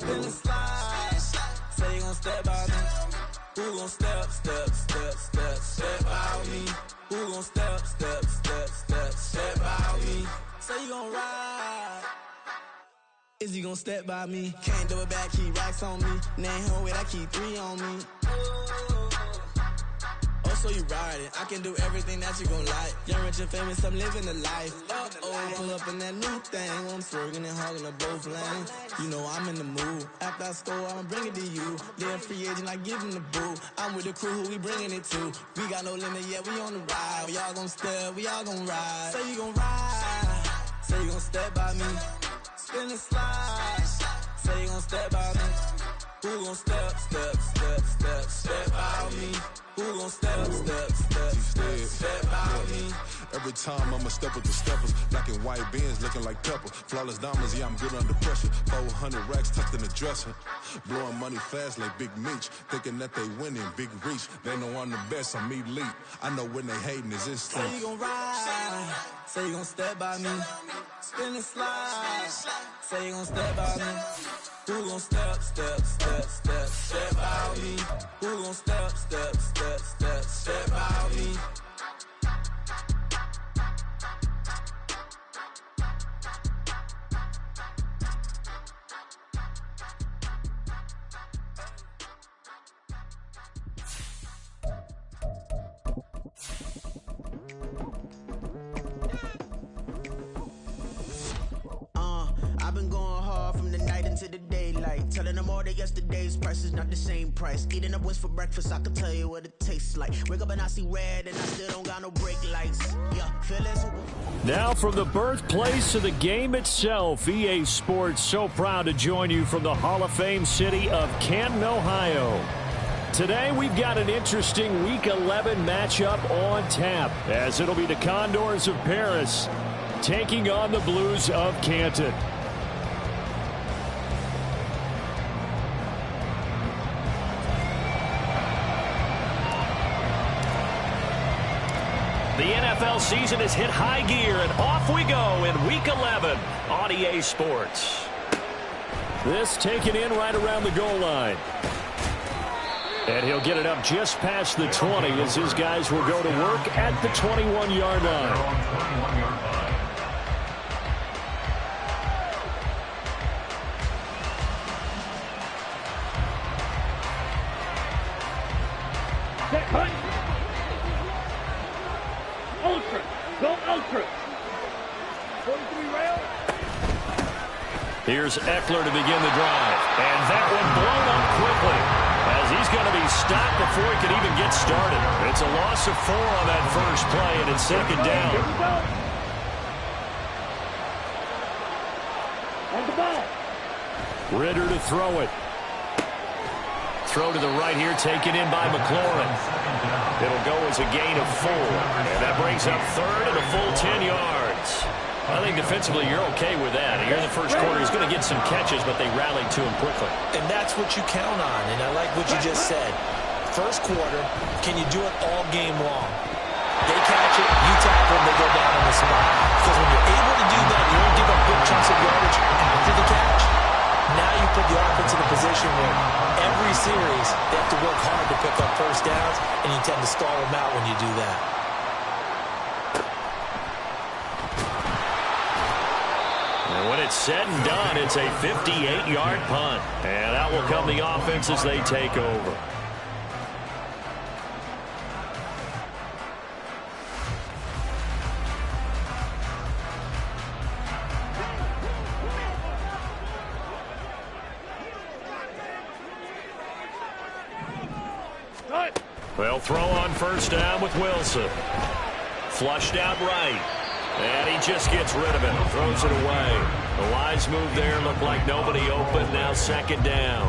Spin and slide. Say you gon' step by me. Who gon' step by me? Who gon' step by me? Say you gon' ride. Is he gon' step by me? Can't do it back, keep racks on me. Name home with I keep 3 on me. Oh, so you riding. I can do everything that you gon' like. Young, rich, and famous, I'm living the life. Uh-oh, pull up in that new thing. I'm swerving and hogging up both lanes. You know I'm in the mood. After I score, I'ma bring it to you. They're a free agent, I give him the boo. I'm with the crew, who we bringing it to. We got no limit, yeah, we on the ride. We all gon' step, we all gon' ride. Say you gon' ride. Say you gon' step by me. Spin and slide. Say you gon' step by me. Who gon' step by me? Who gon' step by me? Every time I'ma step with the steppers. Black and white beans looking like pepper. Flawless diamonds, yeah, I'm good under pressure. 400 racks tucked in the dresser. Blowing money fast like Big Meech. Thinking that they winning, big reach. They know I'm the best, I'm elite. I know when they hating is instinct. Say you gon' ride. Say you gon' step by me. Spin and slide. Say you gon' step by me. Who gon' step by me? Who gon' step by me? I've been going hard from the night into the daylight. Telling them all that yesterday's price is not the same price. Eating up wings for breakfast, I can tell you what it tastes like. Wake up and I see red and I still don't got no brake lights. Yeah, feeling super. Now from the birthplace of the game itself, EA Sports so proud to join you from the Hall of Fame city of Canton, Ohio. Today we've got an interesting Week 11 matchup on tap, as it'll be the Condors of Paris taking on the Blues of Canton. The NFL season has hit high gear, and off we go in Week 11 on EA Sports. This taken in right around the goal line. And he'll get it up just past the 20 as his guys will go to work at the 21-yard line. Here's Eckler to begin the drive. And that one blown up quickly, as he's going to be stopped before he can even get started. It's a loss of 4 on that first play, and it's second down. Ritter to throw it. Throw to the right here, taken in by McLaurin. It'll go as a gain of 4. And that brings up third and a full 10 yards. I think defensively you're okay with that. Here in the first quarter, he's going to get some catches, but they rallied to him quickly. And that's what you count on, and I like what you just said. First quarter, can you do it all game long? They catch it, you tackle them, they go down on the spot. Because when you're able to do that, you don't give up big chunks of yardage after the catch. Now you put the offense in a position where every series they have to work hard to pick up first downs, and you tend to stall them out when you do that. And when it's said and done, it's a 58-yard punt. And out will come the offense as they take over. They'll throw on first down with Wilson. Flushed out right. And he just gets rid of it. Throws it away. The wise move there. Looked like nobody open. Now second down.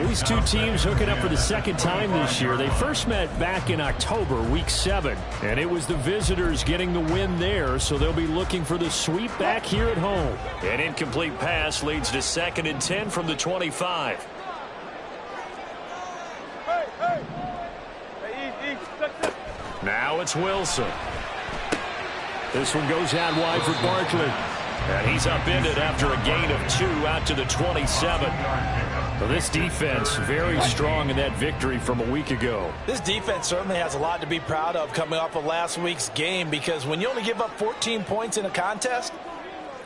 These two teams hooking up for the second time this year. They first met back in October, Week 7. And it was the visitors getting the win there, so they'll be looking for the sweep back here at home. An incomplete pass leads to 2nd and 10 from the 25. Now it's Wilson. This one goes out wide for Barkley. And he's upended after a gain of 2 out to the 27. So this defense very strong in that victory from a week ago. This defense certainly has a lot to be proud of coming off of last week's game, because when you only give up 14 points in a contest,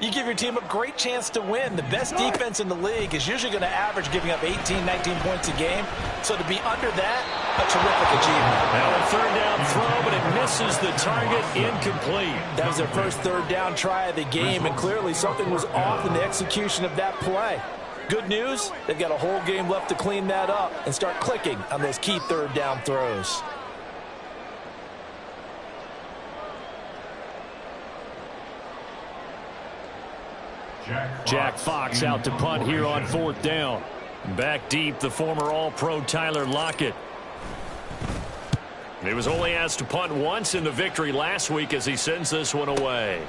you give your team a great chance to win. The best defense in the league is usually going to average giving up 18, 19 points a game. So to be under that, a terrific achievement. Now a third down throw, but it misses the target, incomplete. That was their first third down try of the game, and clearly something was off in the execution of that play. Good news, they've got a whole game left to clean that up and start clicking on those key third down throws. Jack Fox out to punt here on fourth down. Back deep, the former All-Pro Tyler Lockett. He was only asked to punt once in the victory last week as he sends this one away.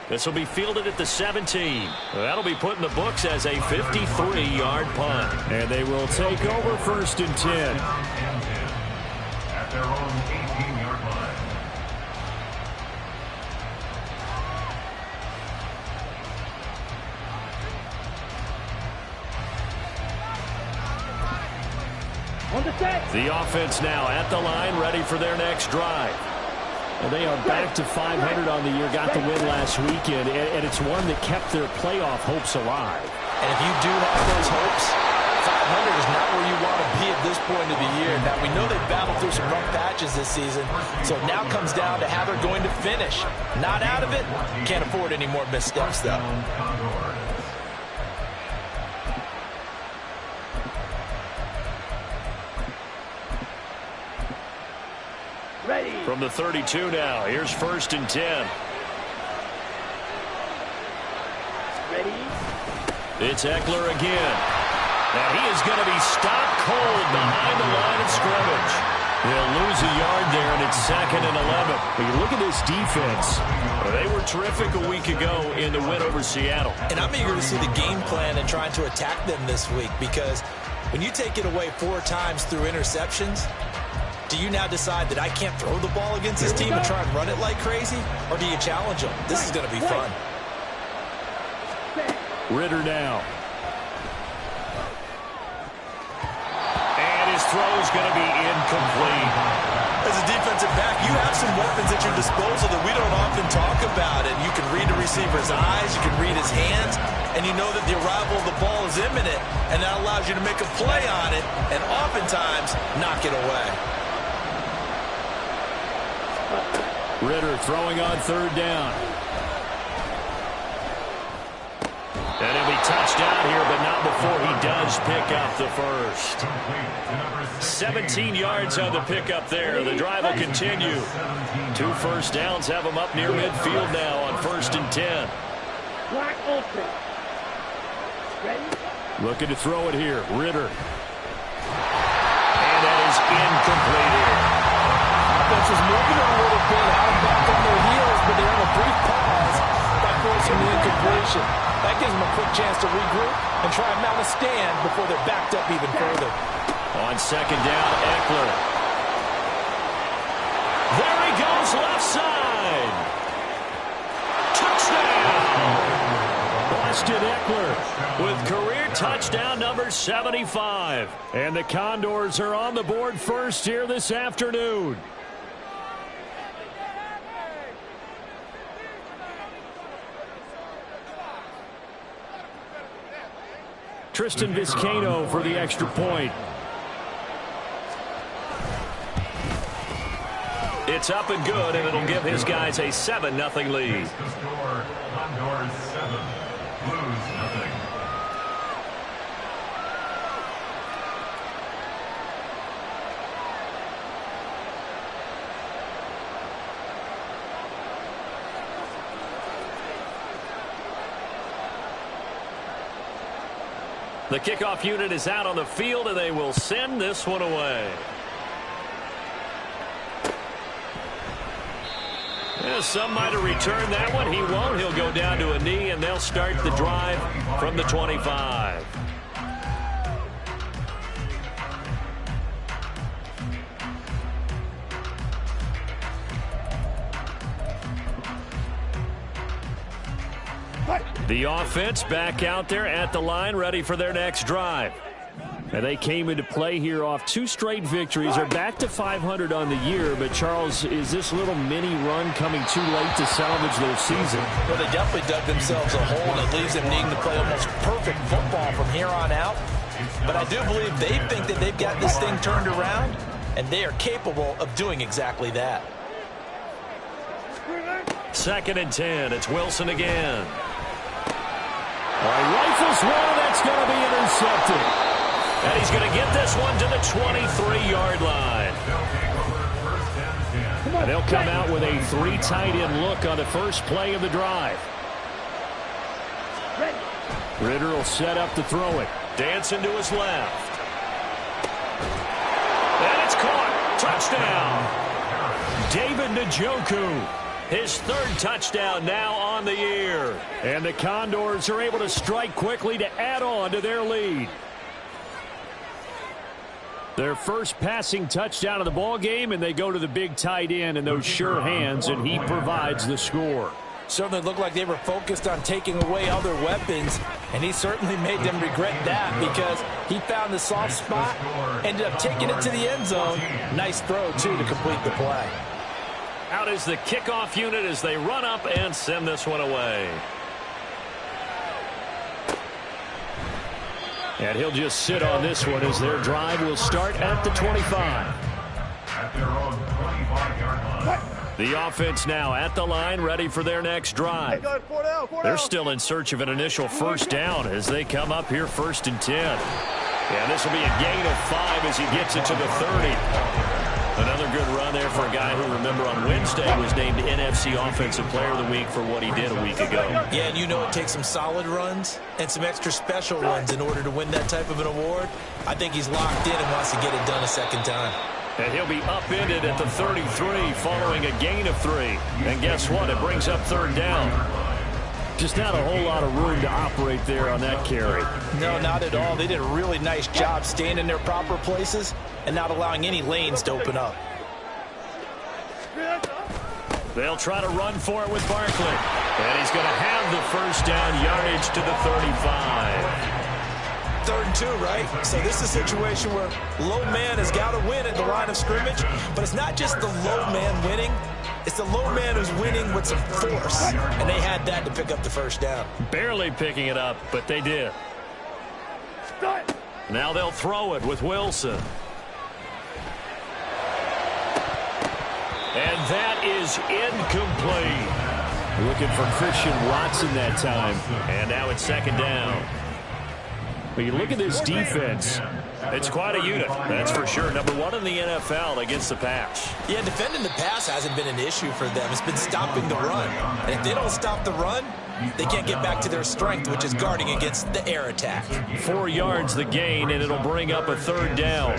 This will be fielded at the 17. That'll be put in the books as a 53-yard punt. And they will take over first and 10. At their own 18-yard line. The offense now at the line, ready for their next drive. And they are back to 500 on the year, got the win last weekend, and it's one that kept their playoff hopes alive. And if you do have those hopes, 500 is not where you want to be at this point of the year. Now, we know they've battled through some rough patches this season, so it now comes down to how they're going to finish. Not out of it, can't afford any more missteps, though. From the 32 now, here's first and 10. It's Eckler again. And he is going to be stopped cold behind the line of scrimmage. He'll lose a yard there, and it's 2nd and 11. But you look at this defense. They were terrific a week ago in the win over Seattle. And I'm eager to see the game plan and trying to attack them this week, because when you take it away 4 times through interceptions, do you now decide that I can't throw the ball against this team and try and run it like crazy? Or do you challenge them? This is going to be fun. Ritter now. And his throw is going to be incomplete. As a defensive back, you have some weapons at your disposal that we don't often talk about. And you can read the receiver's eyes, you can read his hands, and you know that the arrival of the ball is imminent. And that allows you to make a play on it and oftentimes knock it away. Ritter throwing on third down. And he'll be touched out here, but not before he does pick up the first. 17 yards on the pickup there. The drive will continue. 2 first downs have him up near midfield now on first and 10. Looking to throw it here. Ritter. And that is incomplete here. Offense was moving a little bit, out back on their heels, but they have a brief pause by forcing the incompletion. That gives them a quick chance to regroup and try and mount a stand before they're backed up even further. On second down, Eckler. There he goes, left side. Touchdown! Austin Eckler with career touchdown number 75. And the Condors are on the board first here this afternoon. Tristan Vizcaino for the extra point. It's up and good, and it'll give his guys a 7-0 lead. Condors 7, Blues 0. The kickoff unit is out on the field, and they will send this one away. Yeah, some might have returned that one. He won't. He'll go down to a knee, and they'll start the drive from the 25. The offense back out there at the line, ready for their next drive. And they came into play here off 2 straight victories. They're back to 500 on the year. But, Charles, is this little mini run coming too late to salvage their season? Well, they definitely dug themselves a hole that leaves them needing to play almost perfect football from here on out. But I do believe they think that they've got this thing turned around, and they are capable of doing exactly that. 2nd and 10. It's Wilson again. Rifles one. That's going to be intercepted. And he's going to get this one to the 23-yard line. And they'll come out with a 3 tight end look on the first play of the drive. Ritter will set up to throw it. Dancing to his left. And it's caught. Touchdown. David Njoku. His 3rd touchdown now on the year. And the Condors are able to strike quickly to add on to their lead. Their first passing touchdown of the ball game, and they go to the big tight end in those sure hands, and he provides the score. Certainly looked like they were focused on taking away other weapons, and he certainly made them regret that because he found the soft spot, ended up taking it to the end zone. Nice throw, too, to complete the play. Out is the kickoff unit as they run up and send this one away. And he'll just sit on this one as their drive will start at the 25. At their own 25-yard line. The offense now at the line, ready for their next drive. They're still in search of an initial first down as they come up here 1st and 10. And this will be a gain of 5 as he gets it to the 30. Another good run there for a guy who, remember, on Wednesday was named NFC Offensive Player of the Week for what he did a week ago. Yeah, and you know it takes some solid runs and some extra special runs in order to win that type of an award. I think he's locked in and wants to get it done a second time. And he'll be upended at the 33 following a gain of 3. And guess what? It brings up 3rd down. Just not a whole lot of room to operate there on that carry. No, not at all. They did a really nice job staying in their proper places and not allowing any lanes to open up. They'll try to run for it with Barkley. And he's going to have the first down, yardage to the 35. 3rd and 2, right? So this is a situation where low man has got to win at the line of scrimmage, but it's not just the low man winning. It's the low man who's winning with some force, and they had that to pick up the first down. Barely picking it up, but they did. Now they'll throw it with Wilson. And that is incomplete. Looking for Christian Watson that time. And now it's 2nd down. But you look at this defense, it's quite a unit, that's for sure. Number 1 in the NFL against the pass. Yeah, defending the pass hasn't been an issue for them. It's been stopping the run. And if they don't stop the run, they can't get back to their strength, which is guarding against the air attack. 4 yards the gain, and it'll bring up a 3rd down.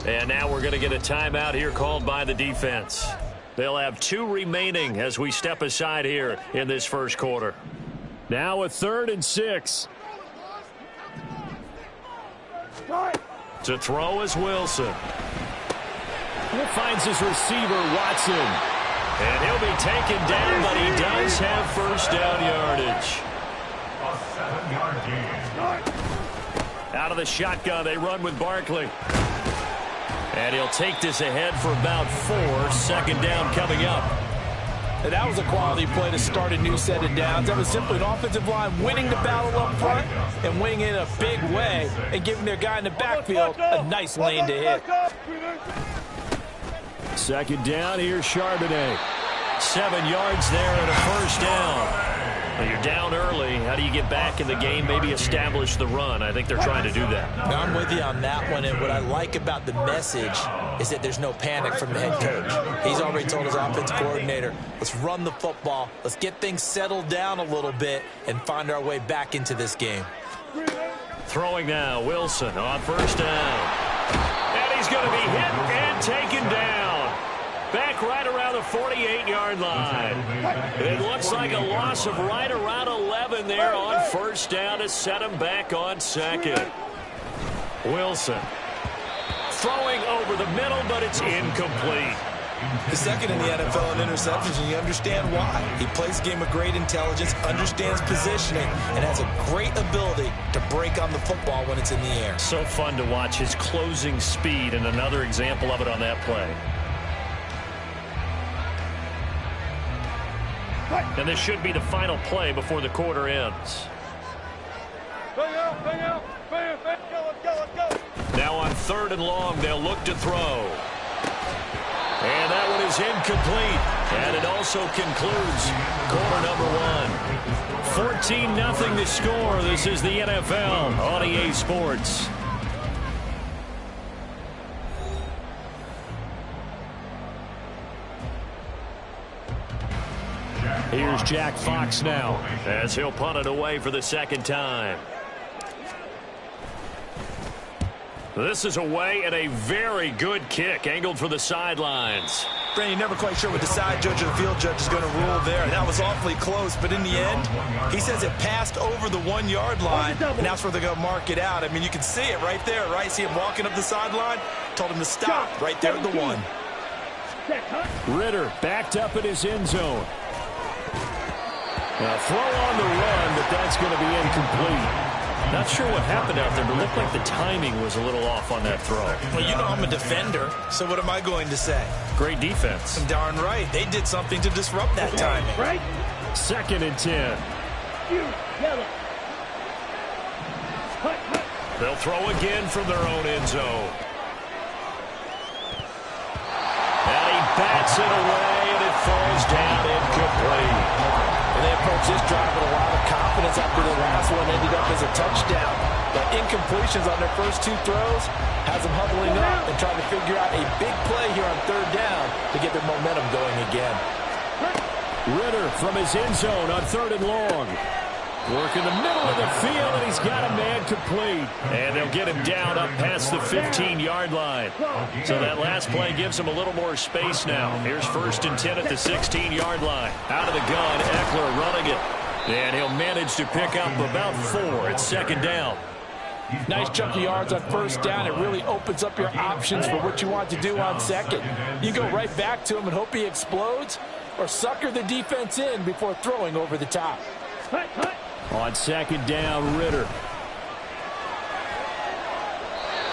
And now we're going to get a timeout here called by the defense. They'll have 2 remaining as we step aside here in this first quarter. Now a 3rd and 6. To throw is Wilson. He finds his receiver, Watson. And he'll be taken down, but he does have first down yardage. A 7-yard gain. Out of the shotgun, they run with Barkley. And he'll take this ahead for about 4. 2nd down coming up. And that was a quality play to start a new set of downs. That was simply an offensive line winning the battle up front and winning it in a big way and giving their guy in the backfield a nice lane to hit. 2nd down, here's Charbonnet. 7 yards there and a first down. Well, you're down early. How do you get back in the game, maybe establish the run? I think they're trying to do that. Now, I'm with you on that one, and what I like about the message is that there's no panic from the head coach. He's already told his offense coordinator, let's run the football, let's get things settled down a little bit and find our way back into this game. Throwing now, Wilson on first down. And he's going to be hit and taken down. Back right around the 48-yard line. It looks like a loss of right around 11 there on first down to set him back on 2nd. Wilson throwing over the middle, but it's incomplete. The second in the NFL in interceptions, and you understand why. He plays a game of great intelligence, understands positioning, and has a great ability to break on the football when it's in the air. So fun to watch his closing speed, and another example of it on that play. And this should be the final play before the quarter ends. Now on 3rd and long, they'll look to throw. And that one is incomplete. And it also concludes quarter number 1. 14-0 the score. This is the NFL on EA Sports. Here's Jack Fox now as he'll punt it away for the second time. This is away and a very good kick angled for the sidelines. Brandon, you're never quite sure what the side judge or the field judge is going to rule there. That was awfully close, but in the end, he says it passed over the 1-yard line, and that's where they're going to mark it out. I mean, you can see it right there, right? See him walking up the sideline? Told him to stop right there at the 1. Ritter backed up in his end zone. A throw on the run, but that's going to be incomplete. Not sure what happened out there, but it looked like the timing was a little off on that throw. Well, you know I'm a defender, so what am I going to say? Great defense. I'm darn right. They did something to disrupt that timing. Right. 2nd and 10. They'll throw again from their own end zone. And he bats it away, and it falls down incomplete. And they approach this drive with a lot of confidence after the last one ended up as a touchdown. But incompletions on their first 2 throws has them huddling up and trying to figure out a big play here on 3rd down to get their momentum going again. Ritter from his end zone on 3rd and long. Work in the middle of the field, and he's got a man complete. And they'll get him down up past the 15-yard line. So that last play gives him a little more space now. Here's 1st and 10 at the 16-yard line. Out of the gun, Eckler running it. And he'll manage to pick up about 4 at 2nd down. Nice chunk of yards on 1st down. It really opens up your options for what you want to do on 2nd. You go right back to him and hope he explodes, or sucker the defense in before throwing over the top. On 2nd down, Ritter.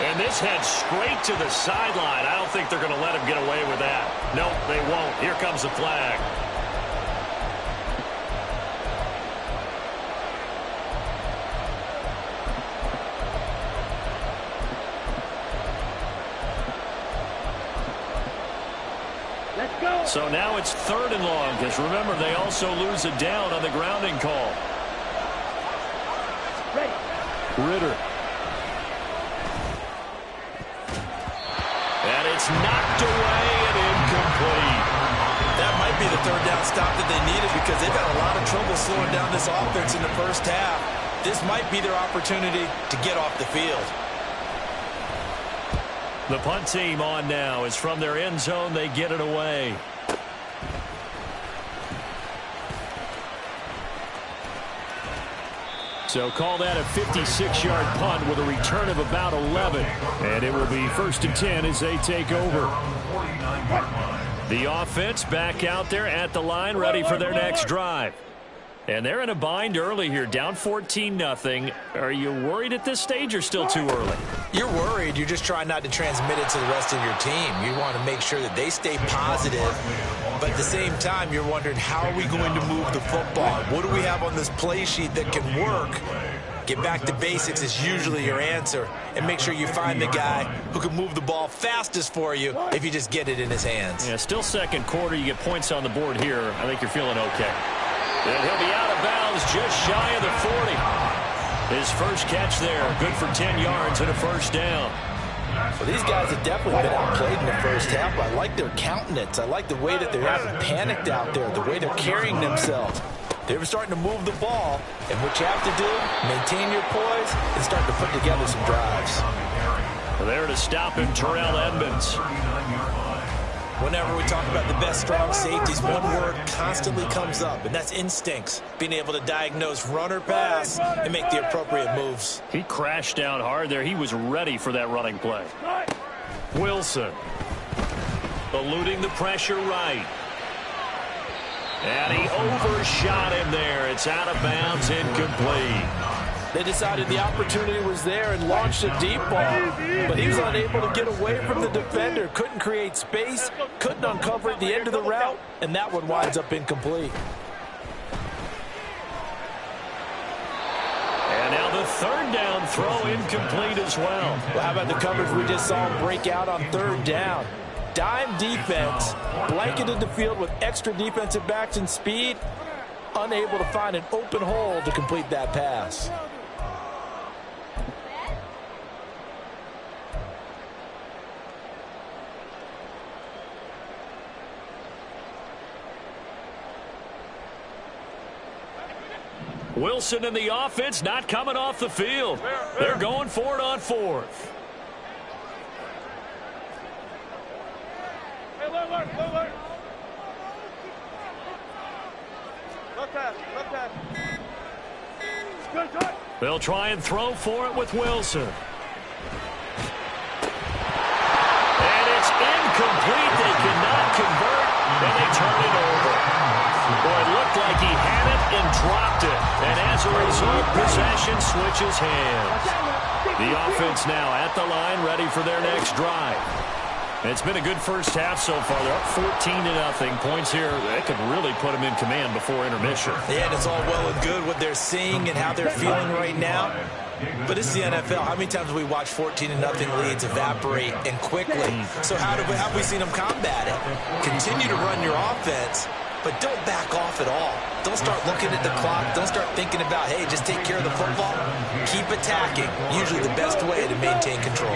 And this heads straight to the sideline. I don't think they're going to let him get away with that. Nope, they won't. Here comes the flag. Let's go. So now it's 3rd and long, because remember, they also lose a down on the grounding call. Ritter. And it's knocked away and incomplete. That might be the 3rd down stop that they needed, because they've had a lot of trouble slowing down this offense in the first half. This might be their opportunity to get off the field. The punt team on now is from their end zone. They get it away. So call that a 56-yard punt with a return of about 11. And it will be 1st and 10 as they take over. The offense back out there at the line, ready for their next drive. And they're in a bind early here, down 14-0. Are you worried at this stage or still too early? You're worried. You're just trying not to transmit it to the rest of your team. You want to make sure that they stay positive. But at the same time, you're wondering, how are we going to move the football? What do we have on this play sheet that can work? Get back to basics is usually your answer. And make sure you find the guy who can move the ball fastest for you if you just get it in his hands. Yeah, still 2nd quarter. You get points on the board here. I think you're feeling okay. And he'll be out of bounds just shy of the 40. His first catch there, good for 10 yards and a 1st down. Well, these guys have definitely been outplayed in the first half. I like their countenance. I like the way that they haven't panicked out there, the way they're carrying themselves. They're starting to move the ball, and what you have to do, maintain your poise and start to put together some drives. There to stop him, Terrell Edmonds. Whenever we talk about the best strong safeties, one word constantly comes up, and that's instincts. Being able to diagnose run or pass and make the appropriate moves. He crashed down hard there. He was ready for that running play. Wilson. eluding the pressure right. And he overshot him there. It's out of bounds, incomplete. They decided the opportunity was there and launched a deep ball, but he was unable to get away from the defender. Couldn't create space, couldn't uncover at the end of the route, and that one winds up incomplete. And now the third down throw incomplete as well. Well, how about the coverage we just saw him break out on third down? Dime defense, blanketed the field with extra defensive backs and speed, unable to find an open hole to complete that pass. Wilson and the offense not coming off the field. They're going for it on fourth. They'll try and throw for it with Wilson. And it's incomplete. They cannot convert, and they turn it over. Boy, it looked like he had it and dropped it. And as a result, possession switches hands. The offense now at the line, ready for their next drive. It's been a good first half so far. They're up 14-0. Points here, they could really put them in command before intermission. Yeah, and it's all well and good what they're seeing and how they're feeling right now. But it's the NFL. How many times have we watched 14-0 leads evaporate and quickly? So how have we seen them combat it? Continue to run your offense, but don't back off at all. Don't start looking at the clock. Don't start thinking about, hey, just take care of the football. Keep attacking. Usually the best way to maintain control.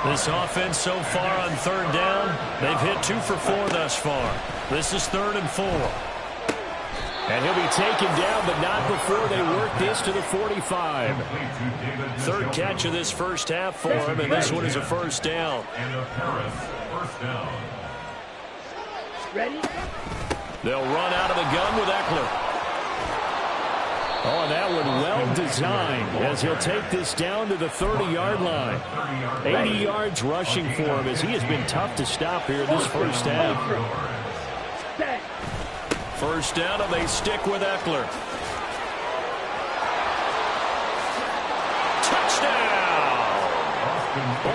This offense so far on third down, they've hit 2 for 4 thus far. This is 3rd and 4. And he'll be taken down, but not before they work this to the 45. Third catch of this first half for him, and this one is a first down. Ready? They'll run out of the gun with Eckler. Oh, that one well designed as he'll take this down to the 30-yard line. 80 yards rushing for him as he has been tough to stop here this first half. First down, and they stick with Eckler. Touchdown!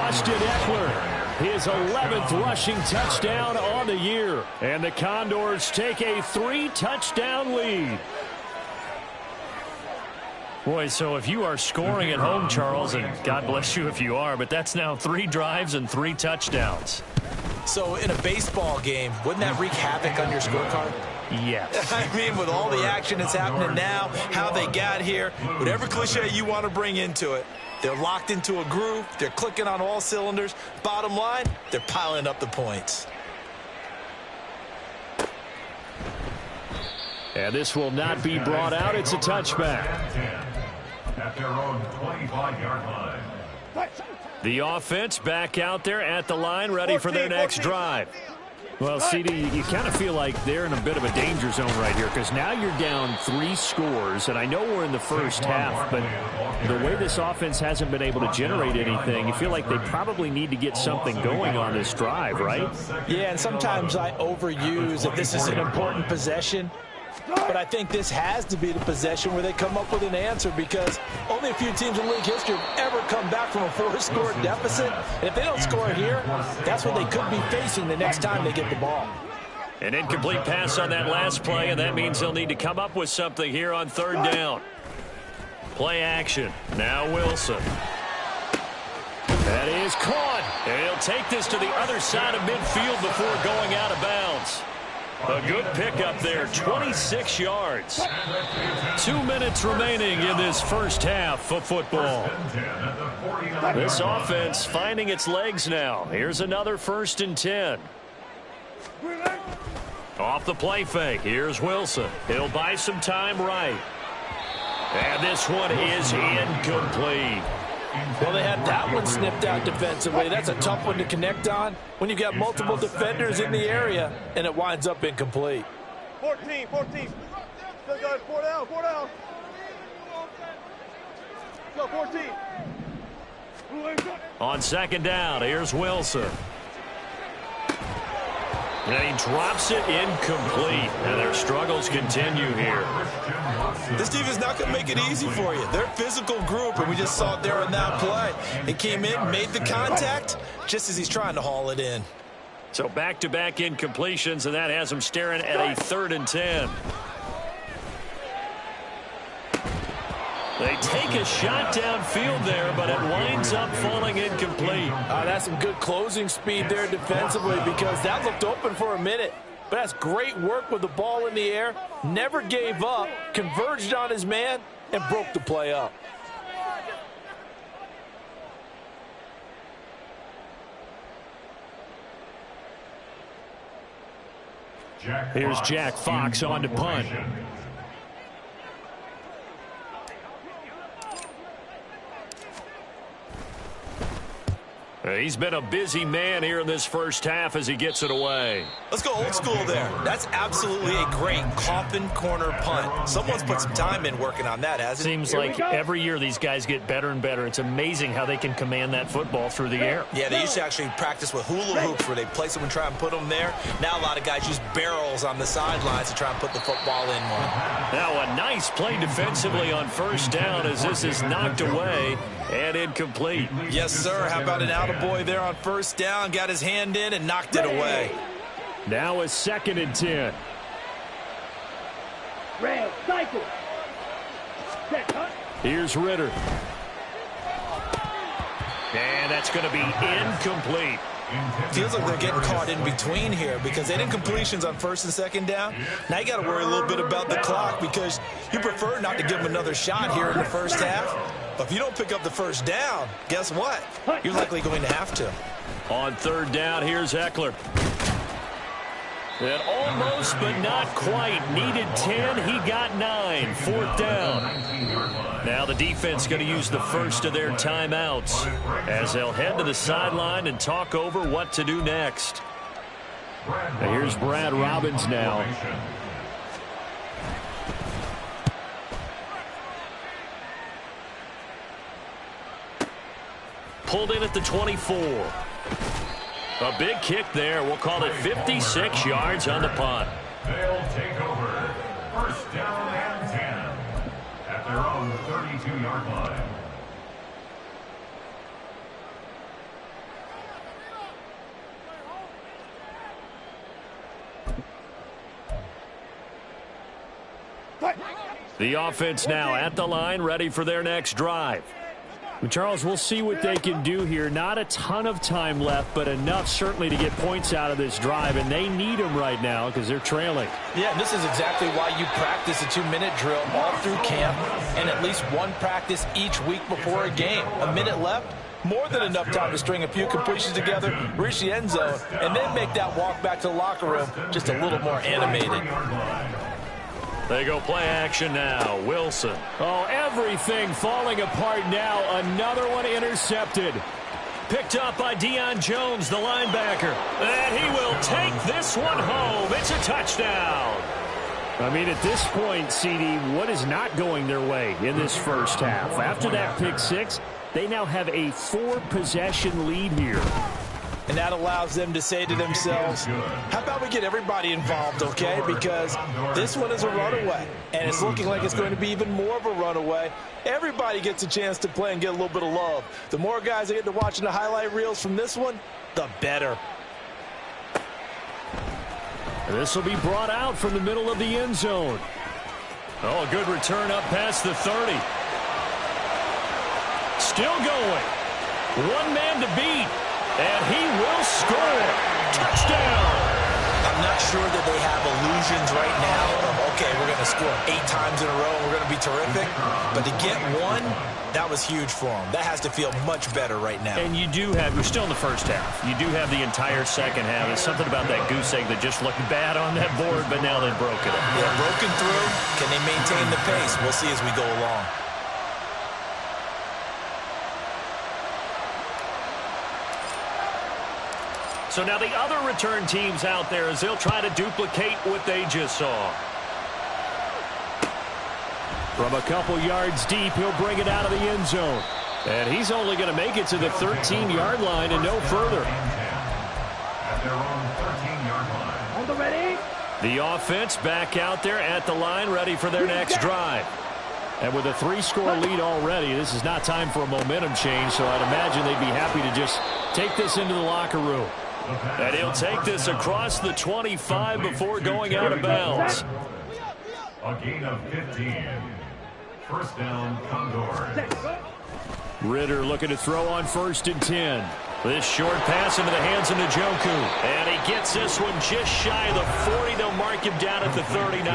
Austin Eckler, his 11th rushing touchdown on the year. And the Condors take a 3-touchdown lead. Boy, so if you are scoring at home, Charles, and God bless you if you are, but that's now 3 drives and 3 touchdowns. So in a baseball game, wouldn't that wreak havoc on your scorecard? Yes. I mean, with all the action that's happening now, how they got here, whatever cliche you want to bring into it, they're locked into a groove, they're clicking on all cylinders. Bottom line, they're piling up the points. And this will not be brought out. It's a touchback. At their own 25-yard line. The offense back out there at the line, ready for their next drive. Well, CD, you kind of feel like they're in a bit of a danger zone right here because now you're down 3 scores, and I know we're in the first half, but the way this offense hasn't been able to generate anything, you feel like they probably need to get something going on this drive, right? Yeah, and sometimes I overuse that this is an important possession. But I think this has to be the possession where they come up with an answer because only a few teams in league history have ever come back from a 4-score deficit. And if they don't score here, that's what they could be facing the next time they get the ball. An incomplete pass on that last play, and that means they'll need to come up with something here on third down. Play action. Now Wilson. That is caught. And he'll take this to the other side of midfield before going out of bounds. A good pickup there, 26 yards. 2 minutes remaining in this first half of football. This offense finding its legs now. Here's another 1st and 10. Off the play fake, here's Wilson. He'll buy some time right. And this one is incomplete. Well, they had that one snipped out defensively. That's a tough one to connect on when you've got multiple defenders in the area, and it winds up incomplete. 14. Still got 4 down. Go, 14. On second down, here's Wilson. And he drops it incomplete. And their struggles continue here. This team is not going to make it easy for you. They're a physical group, and we just saw it there in that play. He came in, made the contact, just as he's trying to haul it in. So back-to-back incompletions, and that has him staring at a 3rd and 10. They take a shot downfield there, but it winds up falling incomplete. That's some good closing speed there defensively, because that looked open for a minute. But that's great work with the ball in the air. Never gave up, converged on his man, and broke the play up. Here's Jack Fox on to punt. He's been a busy man here in this first half as he gets it away. Let's go old school there. That's absolutely a great coffin corner punt. Someone's put some time in working on that, hasn't it? Seems like every year these guys get better and better. It's amazing how they can command that football through the air. Yeah, they used to actually practice with hula hoops where they place them and try and put them there. Now a lot of guys use barrels on the sidelines to try and put the football in one. Now a nice play defensively on first down as this is knocked away and incomplete. Yes, sir. How about an attaboy there on first down? Got his hand in and knocked it away. Now a 2nd and 10. Red cycle. Here's Ritter. And that's going to be incomplete. Feels like they're getting caught in between here because they did completions on 1st and 2nd down. Now you got to worry a little bit about the clock because you prefer not to give them another shot here in the first half. But if you don't pick up the first down, guess what? You're likely going to have to. On 3rd down, here's Eckler. And almost, but not quite. Needed 10. He got 9. 4th down. Now the defense going to use the first of their timeouts as they'll head to the sideline and talk over what to do next. Now here's Brad Robbins now. Pulled in at the 24. A big kick there. We'll call it 56 yards on the punt. They'll take over 1st down and 10 at their own 32-yard line. The offense now at the line, ready for their next drive. Well, Charles, we'll see what they can do here. Not a ton of time left, but enough certainly to get points out of this drive, and they need them right now because they're trailing. Yeah, this is exactly why you practice a 2-minute drill all through camp and at least one practice each week before a game. A minute left, more than enough time to string a few completions together, reach the end zone, and then make that walk back to the locker room just a little more animated. They go play action now. Wilson. Oh, everything falling apart now. Another one intercepted. Picked up by Deion Jones, the linebacker. And he will take this one home. It's a touchdown. I mean, at this point, CD, what is not going their way in this first half? After that pick six, they now have a 4-possession lead here. And that allows them to say to themselves, how about we get everybody involved, okay? Because this one is a runaway, and it's looking like it's going to be even more of a runaway. Everybody gets a chance to play and get a little bit of love. The more guys that get to watching the highlight reels from this one, the better. This will be brought out from the middle of the end zone. Oh, a good return up past the 30. Still going. One man to beat. And he will score. Touchdown. I'm not sure that they have illusions right now of, okay, we're going to score 8 times in a row and we're going to be terrific. But to get one, that was huge for them. That has to feel much better right now. And you do have, you're still in the first half. You do have the entire second half. There's something about that goose egg that just looked bad on that board, but now they've broken it. Yeah, broken through. Can they maintain the pace? We'll see as we go along. So now the other return teams out there as they'll try to duplicate what they just saw. From a couple yards deep, he'll bring it out of the end zone. And he's only going to make it to the 13-yard line and no further. At their own 13-yard line. ready? The offense back out there at the line, ready for their next drive. And with a 3-score lead already, this is not time for a momentum change, so I'd imagine they'd be happy to just take this into the locker room. And he'll take this across the 25 before going out of bounds. A gain of 15. First down, Condors. Ritter looking to throw on 1st and 10. This short pass into the hands of Njoku. And he gets this one just shy of the 40. They'll mark him down at the 39.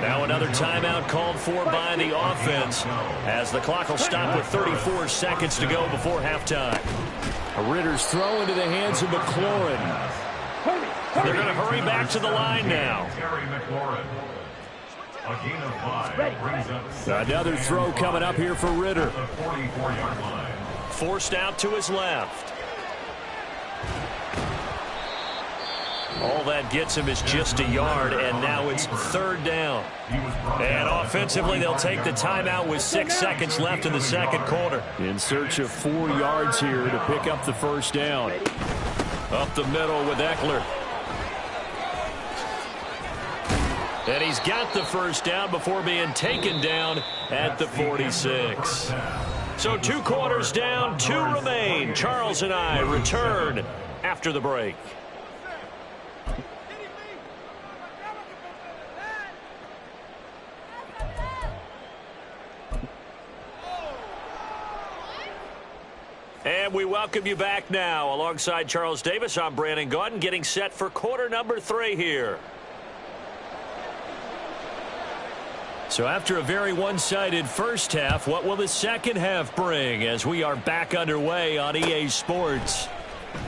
Now another timeout called for by the offense as the clock will stop with 34 seconds to go before halftime. Ritter's throw into the hands of McLaurin. They're going to hurry back to the line now. Another throw coming up here for Ritter. Forced out to his left. All that gets him is just a yard, and now it's 3rd down. And offensively, they'll take the timeout with 6 seconds left in the second quarter. In search of 4 yards here to pick up the first down. Up the middle with Eckler. And he's got the first down before being taken down at the 46. So 2 quarters down, 2 remain. Charles and I return after the break. And we welcome you back now. Alongside Charles Davis, I'm Brandon Gaudin, getting set for quarter number 3 here. So after a very one-sided first half, what will the second half bring as we are back underway on EA Sports?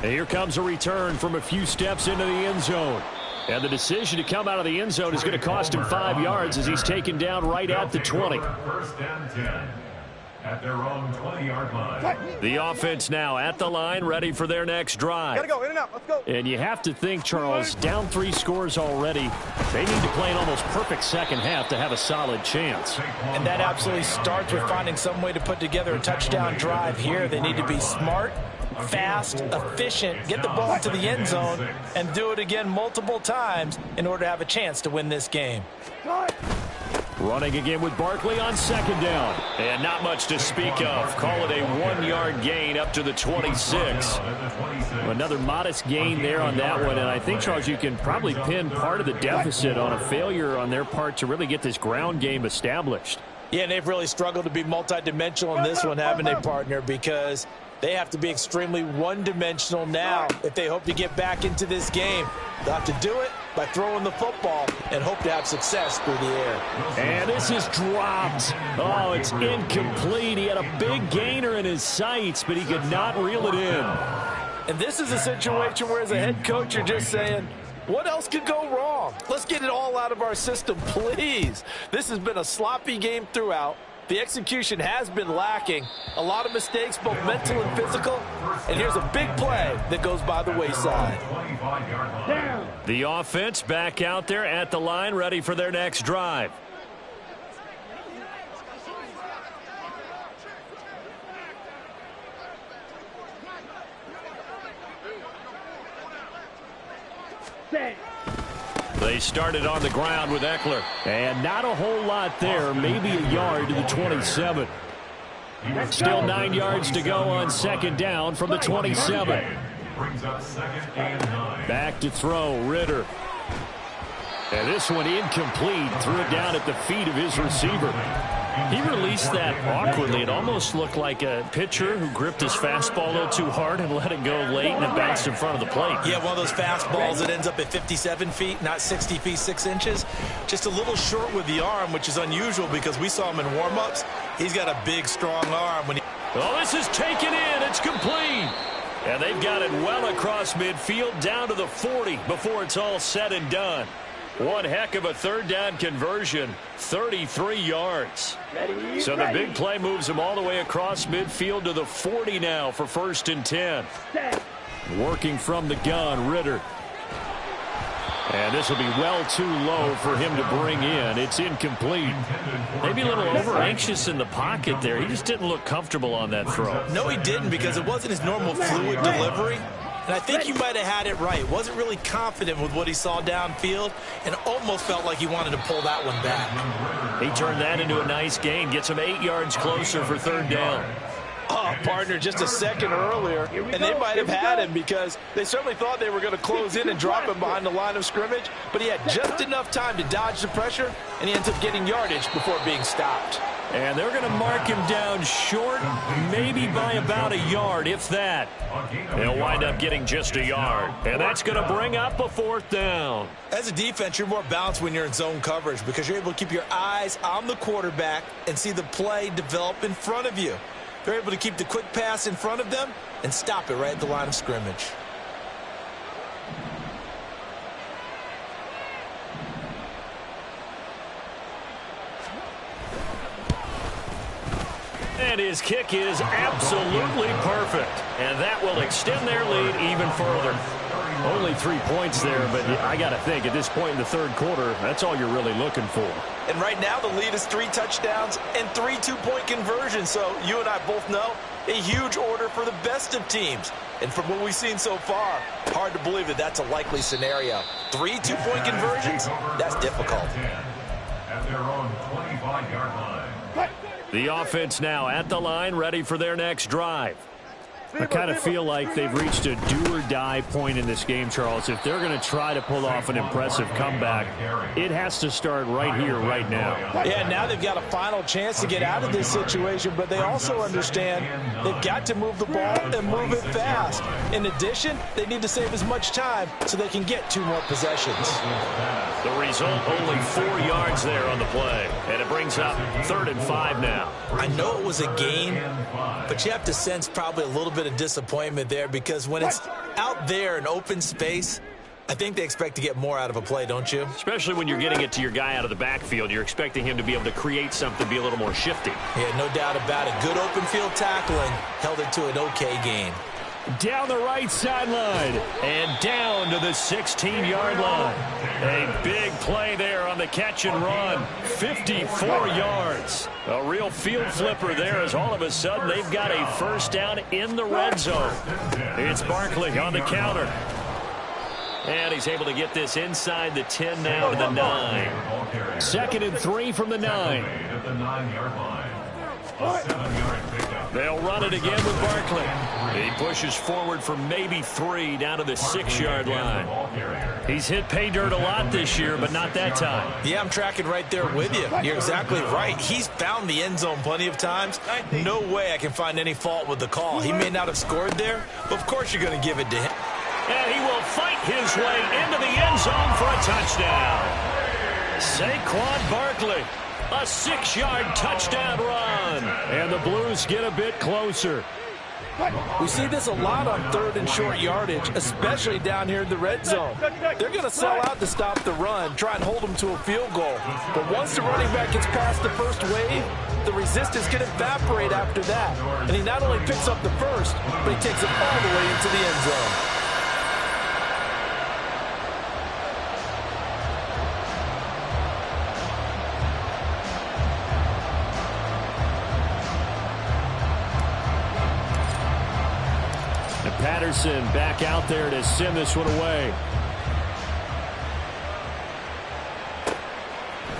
And here comes a return from a few steps into the end zone. And the decision to come out of the end zone is going to cost him 5 yards as he's taken down right at the 20. First and 10. At their own 20-yard line. The offense now at the line, ready for their next drive. Gotta go, in and out, let's go. And you have to think, Charles, down 3 scores already. They need to play an almost perfect second half to have a solid chance. And that absolutely starts with finding some way to put together a touchdown drive here. They need to be smart, fast, efficient, get the ball into the end zone, and do it again multiple times in order to have a chance to win this game. Running again with Barkley on 2nd down. And not much to speak of. Call it a 1-yard gain up to the 26. Another modest gain there on that one. And I think, Charles, you can probably pin part of the deficit on a failure on their part to really get this ground game established. Yeah, and they've really struggled to be multidimensional in this one, haven't they, partner? Because they have to be extremely one-dimensional now if they hope to get back into this game. They'll have to do it by throwing the football and hope to have success through the air. And this is dropped. Oh, it's incomplete. He had a big gainer in his sights, but he could not reel it in. And this is a situation where, as a head coach, you're just saying, what else could go wrong? Let's get it all out of our system, please. This has been a sloppy game throughout. The execution has been lacking. A lot of mistakes, both mental and physical. And here's a big play that goes by the wayside. The offense back out there at the line, ready for their next drive. They started on the ground with Eckler. And not a whole lot there, maybe a yard to the 27. Still 9 yards to go on 2nd down from the 27. Back to throw, Ritter. And this one incomplete. Threw it down at the feet of his receiver. He released that awkwardly. It almost looked like a pitcher who gripped his fastball a little too hard and let it go late, and it bounced in front of the plate. Yeah, one of those fastballs that ends up at 57 feet, not 60 feet, 6 inches. Just a little short with the arm, which is unusual because we saw him in warm-ups. He's got a big, strong arm. Oh, this is taken in. It's complete. And they've got it well across midfield down to the 40 before it's all said and done. One heck of a 3rd down conversion, 33 yards. So the big play moves them all the way across midfield to the 40 now for 1st and 10. Working from the gun, Ritter. And this will be well too low for him to bring in. It's incomplete. Maybe a little over-anxious in the pocket there. He just didn't look comfortable on that throw. No, he didn't, because it wasn't his normal fluid delivery. And I think he might have had it right. Wasn't really confident with what he saw downfield and almost felt like he wanted to pull that one back. He turned that into a nice gain. Gets him 8 yards closer for third down. Oh, partner, just a second earlier, and they might have had him because they certainly thought they were going to close in and drop him behind the line of scrimmage, but he had just enough time to dodge the pressure, and he ends up getting yardage before being stopped. And they're going to mark him down short, maybe by about a yard, if that. He'll wind up getting just a yard. And that's going to bring up a fourth down. As a defense, you're more balanced when you're in zone coverage because you're able to keep your eyes on the quarterback and see the play develop in front of you. They're able to keep the quick pass in front of them and stop it right at the line of scrimmage. And his kick is absolutely perfect. And that will extend their lead even further. Only 3 points there, but I got to think at this point in the third quarter, that's all you're really looking for. And right now the lead is 3 touchdowns and 3 two-point conversions. So you and I both know a huge order for the best of teams. And from what we've seen so far, hard to believe that that's a likely scenario. 3 two-point conversions? That's difficult. At their own 25-yard line. The offense now at the line, ready for their next drive. I kind of feel like they've reached a do-or-die point in this game, Charles. If they're going to try to pull off an impressive comeback, it has to start right here, right now. Yeah, now they've got a final chance to get out of this situation, but they also understand they've got to move the ball and move it fast. In addition, they need to save as much time so they can get 2 more possessions. The result, only 4 yards there on the play, and it brings up 3rd and 5 now. I know it was a gain, but you have to sense probably a little bit of disappointment there because when it's out there in open space, I think they expect to get more out of a play, don't you? Especially when you're getting it to your guy out of the backfield. You're expecting him to be able to create something, be a little more shifty. Yeah, no doubt about it. Good open field tackling held it to an okay gain. Down the right sideline and down to the 16-yard line. A big play there on the catch and run. 54 yards. A real field flipper there as all of a sudden they've got a first down in the red zone. It's Barkley on the counter. And he's able to get this inside the 10 now to the 9. 2nd and 3 from the 9. At the 9-yard line. A 7-yard pickup. They'll run it again with Barkley. He pushes forward for maybe 3 down to the 6-yard line. He's hit pay dirt a lot this year, but not that time. Yeah, I'm tracking right there with you. You're exactly right. He's found the end zone plenty of times. No way I can find any fault with the call. He may not have scored there, but of course you're going to give it to him. And he will fight his way into the end zone for a touchdown. Saquon Barkley. A 6-yard touchdown run. And the Blues get a bit closer. We see this a lot on 3rd and short yardage, especially down here in the red zone. They're going to sell out to stop the run, try and hold them to a field goal. But once the running back gets past the first wave, the resistance can evaporate after that. And he not only picks up the first, but he takes it all the way into the end zone. Patterson back out there to send this one away.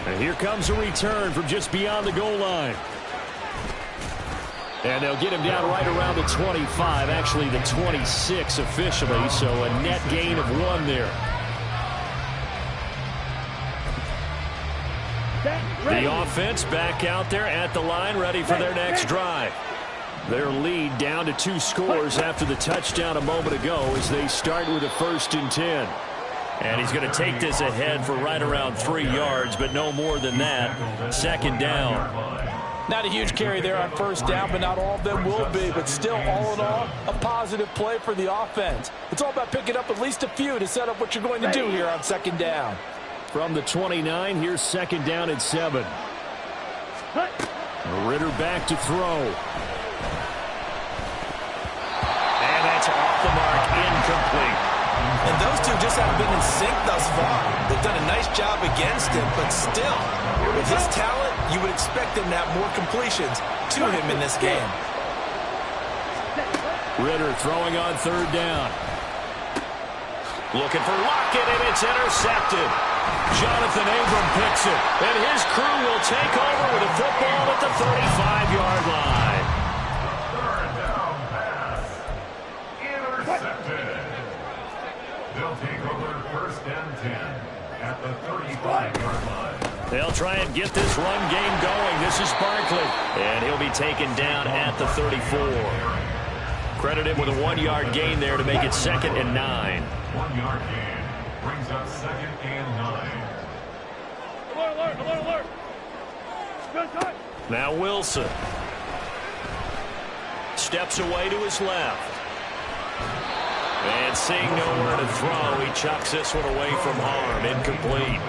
And here comes a return from just beyond the goal line. And they'll get him down right around the 25, actually the 26 officially, so a net gain of 1 there. The offense back out there at the line, ready for their next drive. Their lead down to 2 scores after the touchdown a moment ago as they start with a 1st and 10. And he's going to take this ahead for right around 3 yards, but no more than that. 2nd down. Not a huge carry there on 1st down, but not all of them will be. But still, all in all, a positive play for the offense. It's all about picking up at least a few to set up what you're going to do here on 2nd down. From the 29, here's 2nd down at 7. Ritter back to throw. That's off the mark, incomplete. And those two just haven't been in sync thus far. They've done a nice job against him, but still, with his talent, you would expect them to have more completions to him in this game. Ritter throwing on 3rd down. Looking for Lockett, and it's intercepted. Jonathan Abram picks it, and his crew will take over with a football at the 35-yard line. Third down pass. Intercepted. They'll take over 1st and 10 at the 35-yard line. They'll try and get this run game going. This is Barkley, and he'll be taken down at the 34. Credit him with a 1-yard gain there to make it 2nd and 9. 1-yard gain brings up 2nd and 9. Alert, alert, alert, alert. Now Wilson steps away to his left. And seeing nowhere to throw, he chucks this one away from harm. Incomplete.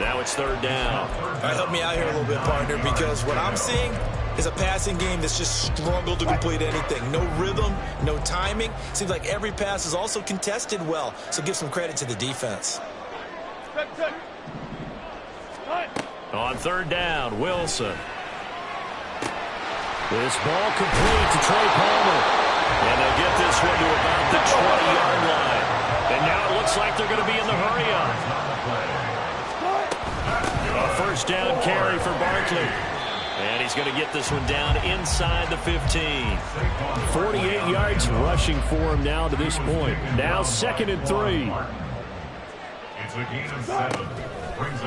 Now it's 3rd down. All right, help me out here a little bit, partner, because what I'm seeing is a passing game that's just struggled to complete anything. No rhythm, no timing. Seems like every pass is also contested well, so give some credit to the defense. On 3rd down, Wilson. This ball complete to Trey Palmer. And they'll get this one to about the 20-yard line. And now it looks like they're going to be in the hurry-up. A 1st down carry for Barkley. And he's going to get this one down inside the 15. 48 yards rushing for him now to this point. Now 2nd and 3. It's a gain of 7.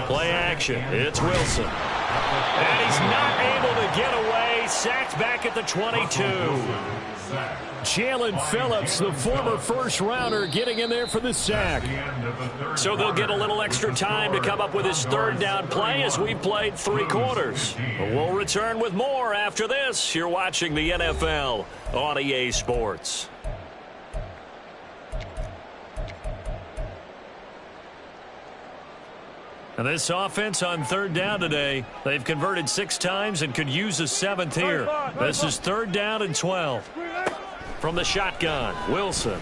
Play action. It's Wilson. And he's not able to get away. Sacked back at the 22. Jalen Phillips, the former first-rounder, getting in there for the sack. So they'll get a little extra time to come up with his 3rd down play as we've played 3 quarters. We'll return with more after this. You're watching the NFL on EA Sports. And this offense on 3rd down today, they've converted 6 times and could use a 7th here. This is 3rd down and 12. From the shotgun, Wilson. Able to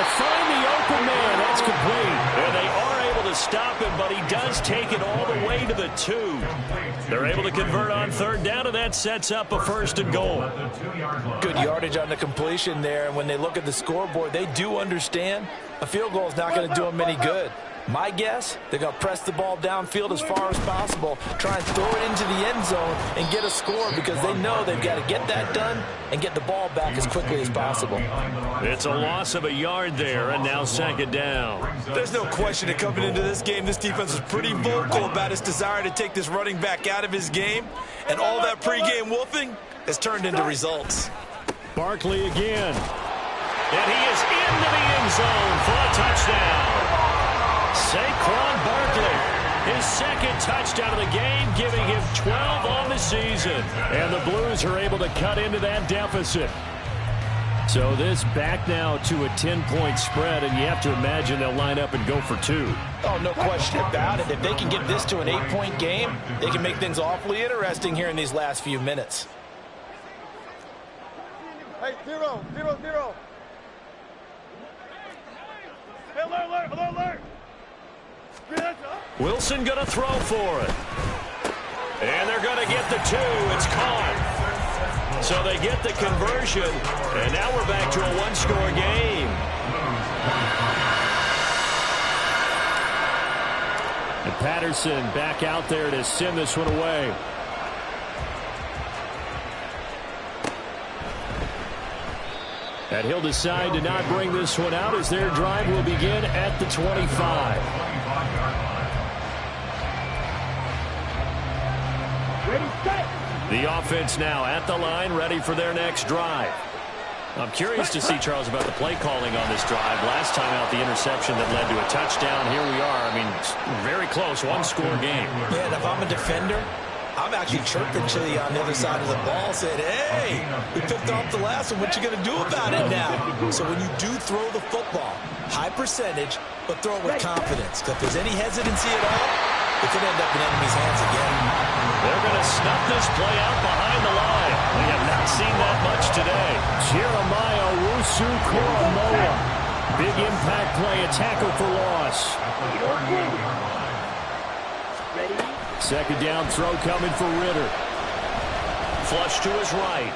find the open man. That's complete. And they are able to stop him, but he does take it all the way to the 2. They're able to convert on 3rd down, and that sets up a 1st and goal. Good yardage on the completion there, and when they look at the scoreboard, they do understand a field goal is not going to do them any good. My guess, they're going to press the ball downfield as far as possible, try and throw it into the end zone and get a score because they know they've got to get that done and get the ball back as quickly as possible. It's a loss of a yard there, and now 2nd down. There's no question that coming into this game, this defense is pretty vocal about its desire to take this running back out of his game, and all that pregame wolfing has turned into results. Barkley again. And he is into the end zone for a touchdown. Saquon Barkley, his 2nd touchdown of the game, giving him 12 on the season. And the Blues are able to cut into that deficit. So this back now to a 10-point spread, and you have to imagine they'll line up and go for 2. Oh, no question about it. If they can get this to an 8-point game, they can make things awfully interesting here in these last few minutes. Hey, 0, 0, 0. Hey, alert, alert, alert, alert. Wilson going to throw for it. And they're going to get the 2. It's caught. So they get the conversion. And now we're back to a 1-score game. And Patterson back out there to send this one away. And he'll decide to not bring this one out as their drive will begin at the 25. The offense now at the line, ready for their next drive. I'm curious to see, Charles, about the play calling on this drive. Last time out, the interception that led to a touchdown. Here we are. I mean, very close, 1-score game. Yeah, and if I'm a defender, I'm actually chirping to you on the other side of the ball, saying, hey, we picked off the last one. What you going to do about it now? So when you do throw the football, high percentage, but throw it with confidence. Because if there's any hesitancy at all, it could end up in enemy's hands again. They're going to snuff this play out behind the line. We have not seen that much today. Jeremiah Wusu-Koramoah. Big impact play, a tackle for loss. Ready? 2nd down throw coming for Ritter. Flush to his right.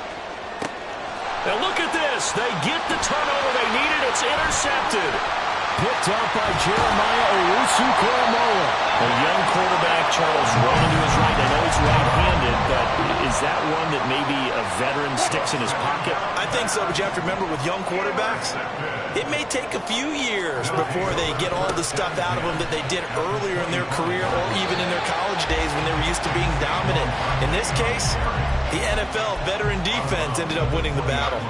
And look at this. They get the turnover they needed. It's intercepted. Picked up by Jeremiah Owusu-Koramoah. A young quarterback, Charles, rolling to his right. I know he's right-handed, but is that one that maybe a veteran sticks in his pocket? I think so, but you have to remember with young quarterbacks, it may take a few years before they get all the stuff out of them that they did earlier in their career or even in their college days when they were used to being dominant. In this case, the NFL veteran defense ended up winning the battle.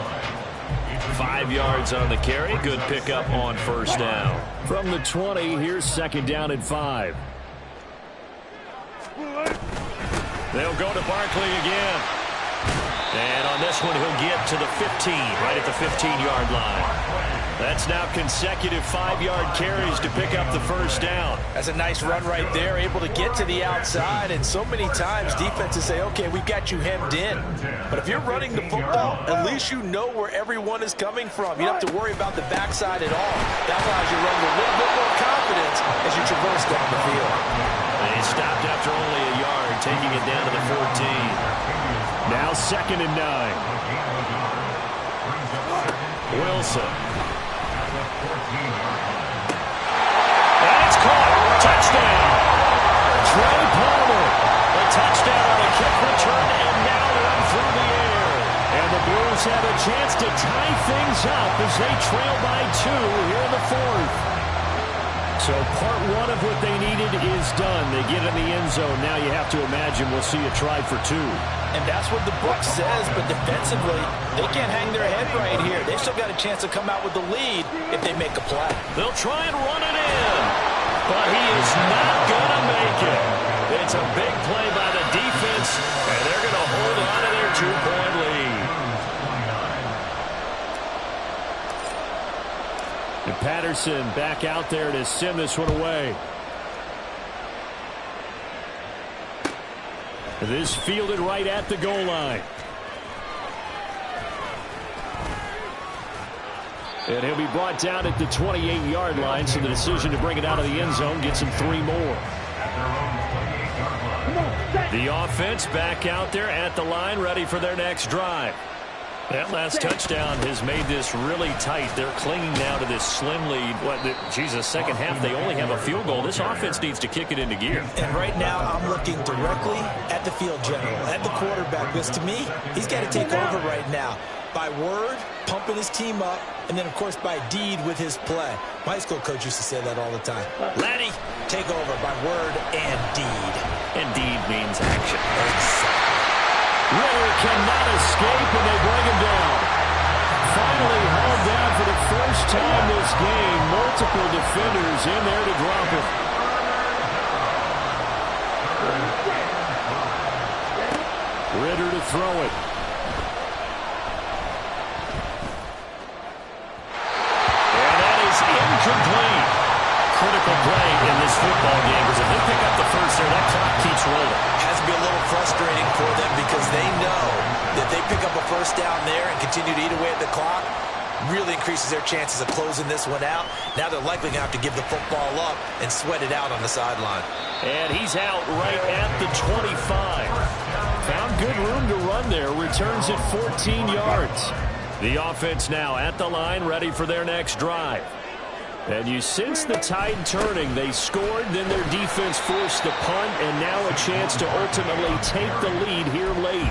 5 yards on the carry. Good pickup on first down. From the 20, here's second down and 5. They'll go to Barkley again. And on this one, he'll get to the 15, right at the 15-yard line. That's now consecutive 5-yard carries to pick up the first down. That's a nice run right there, able to get to the outside. And so many times defenses say, okay, we've got you hemmed in. But if you're running the football, at least you know where everyone is coming from. You don't have to worry about the backside at all. That allows you to run with a little bit more confidence as you traverse down the field. They stopped after only a yard, taking it down to the 14. Now second and 9. Wilson. And it's caught. Touchdown. Trey Palmer. A touchdown on a kick return, and now run through the air. And the Blues have a chance to tie things up as they trail by 2 here in the 4th. So part 1 of what they needed is done. They get in the end zone. Now you have to imagine we'll see a try for 2. And that's what the book says, but defensively, they can't hang their head right here. They've still got a chance to come out with the lead if they make a play. They'll try and run it in, but he is not going to make it. It's a big play by the defense, and they're going to hold on to their 2-point lead. And Patterson back out there to send this one away. This fielded right at the goal line. And he'll be brought down at the 28-yard line, so the decision to bring it out of the end zone gets him 3 more. The offense back out there at the line, ready for their next drive. That last touchdown has made this really tight. They're clinging now to this slim lead. Second half, they only have a field goal. This offense needs to kick it into gear. And right now, I'm looking directly at the field general, at the quarterback, because to me, he's got to take over right now. By word, pumping his team up, and then, of course, by deed with his play. My high school coach used to say that all the time. Laddie, take over by word and deed. And deed means action. Ritter cannot escape, and they bring him down. Finally hauled down for the first time this game. Multiple defenders in there to drop him. Ritter to throw it. And that is incomplete. Critical play in this football game, because if they pick up the first there, that clock keeps rolling. Has to be a little frustrating for them because they know that they pick up a first down there and continue to eat away at the clock, really increases their chances of closing this one out. Now they're likely going to have to give the football up and sweat it out on the sideline. And he's out right at the 25. Found good room to run there. Returns at 14 yards. The offense now at the line, ready for their next drive. And you sense the tide turning. They scored, then their defense forced the punt, and now a chance to ultimately take the lead here late.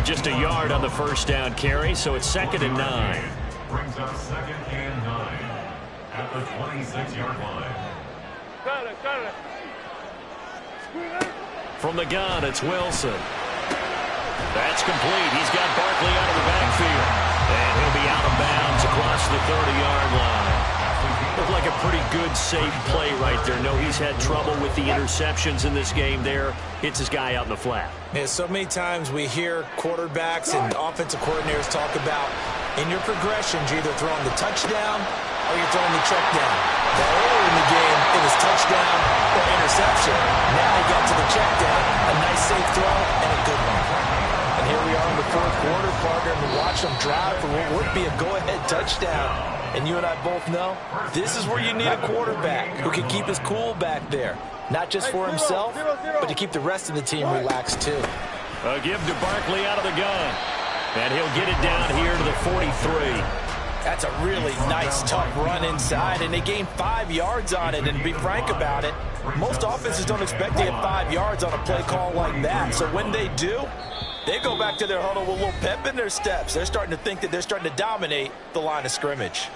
Just a yard on the first down carry, so it's second and 9. Brings up second and 9 at the 26-yard line. From the gun, it's Wilson. That's complete. He's got Barkley out of the backfield. And he'll be out of bounds across the 30-yard line. Looked like a pretty good, safe play right there. No, he's had trouble with the interceptions in this game there. Hits his guy out in the flat. Yeah, so many times we hear quarterbacks and offensive coordinators talk about in your progressions, you're either throwing the touchdown or you're throwing the check down. Now, earlier in the game, it was touchdown or interception. Now he got to the check down, a nice safe throw, and a good one. And here we are in the 4th quarter, partner, and we watch them drive for what would be a go-ahead touchdown. And you and I both know this is where you need a quarterback who can keep his cool back there. Not just for himself, but to keep the rest of the team relaxed too. A give to Barkley out of the gun. And he'll get it down here to the 43. That's a really nice, tough run inside, and they gained 5 yards on it. And to be frank about it, most offenses don't expect to get 5 yards on a play call like that. So when they do, they go back to their huddle with a little pep in their steps. They're starting to think that they're starting to dominate the line of scrimmage.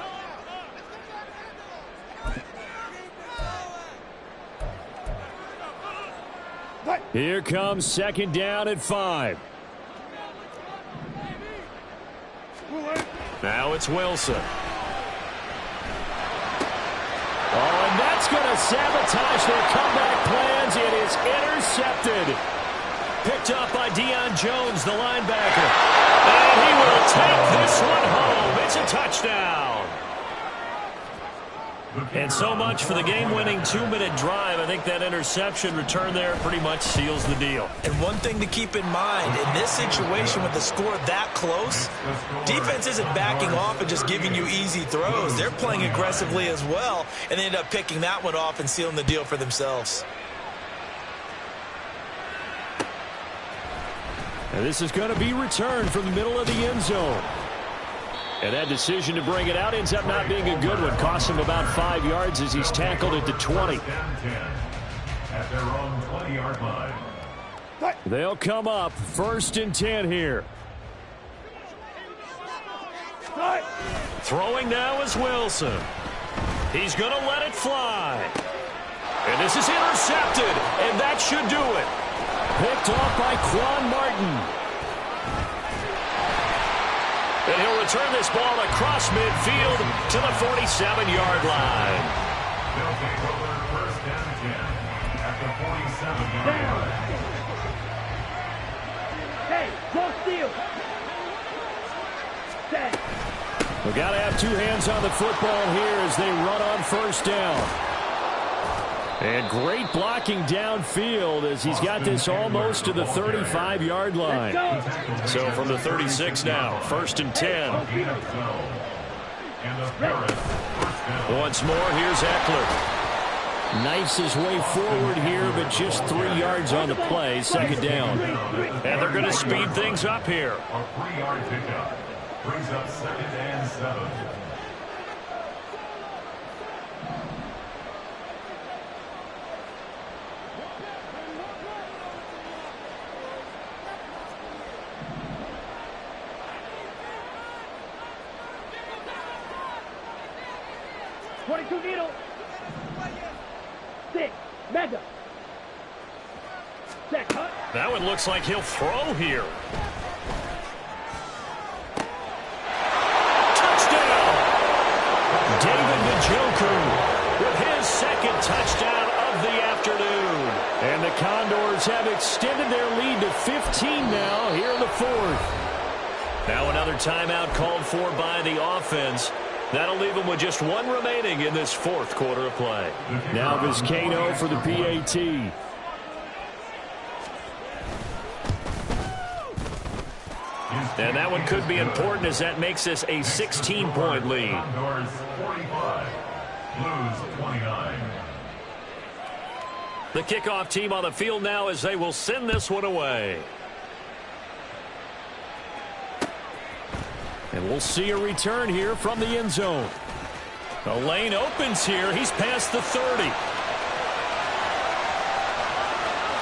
Here comes second down at 5. Now it's Wilson. Oh, and that's going to sabotage their comeback plans. It is intercepted. Picked up by Deion Jones, the linebacker. And he will take this one home. It's a touchdown. And so much for the game-winning 2-minute drive. I think that interception return there pretty much seals the deal. And one thing to keep in mind, in this situation with the score that close, defense isn't backing off and just giving you easy throws. They're playing aggressively as well, and they end up picking that one off and sealing the deal for themselves. And this is going to be returned from the middle of the end zone. And that decision to bring it out ends up not being a good one. Costs him about 5 yards as he's tackled at the 20. At their own 20-yard line. They'll come up 1st and 10 here. Throwing now is Wilson. He's going to let it fly. And this is intercepted, and that should do it. Picked off by Quan Martin. And he'll return this ball across midfield to the 47-yard line. They'll take over 1st and 10 at the 47-yard line. Hey, don't steal. Set. We've got to have 2 hands on the football here as they run on 1st down. And great blocking downfield as he's got this almost to the 35-yard line. So from the 36 now, 1st and 10. Once more, here's Eckler. Knifes his way forward here, but just 3 yards on the play, 2nd down. And they're going to speed things up here. A 3-yard pickup brings up 2nd and 7. Needle. 6. Mega. Check, cut. That one looks like he'll throw here. Touchdown! David Njoku with his 2nd touchdown of the afternoon. And the Condors have extended their lead to 15 now here in the 4th. Now another timeout called for by the offense. That'll leave them with just 1 remaining in this 4th quarter of play. Now Vizcaino for the PAT. And that one could be important as that makes this a 16-point lead. Condors 45, Blues 29. The kickoff team on the field now as they will send this one away. And we'll see a return here from the end zone. The lane opens here. He's past the 30.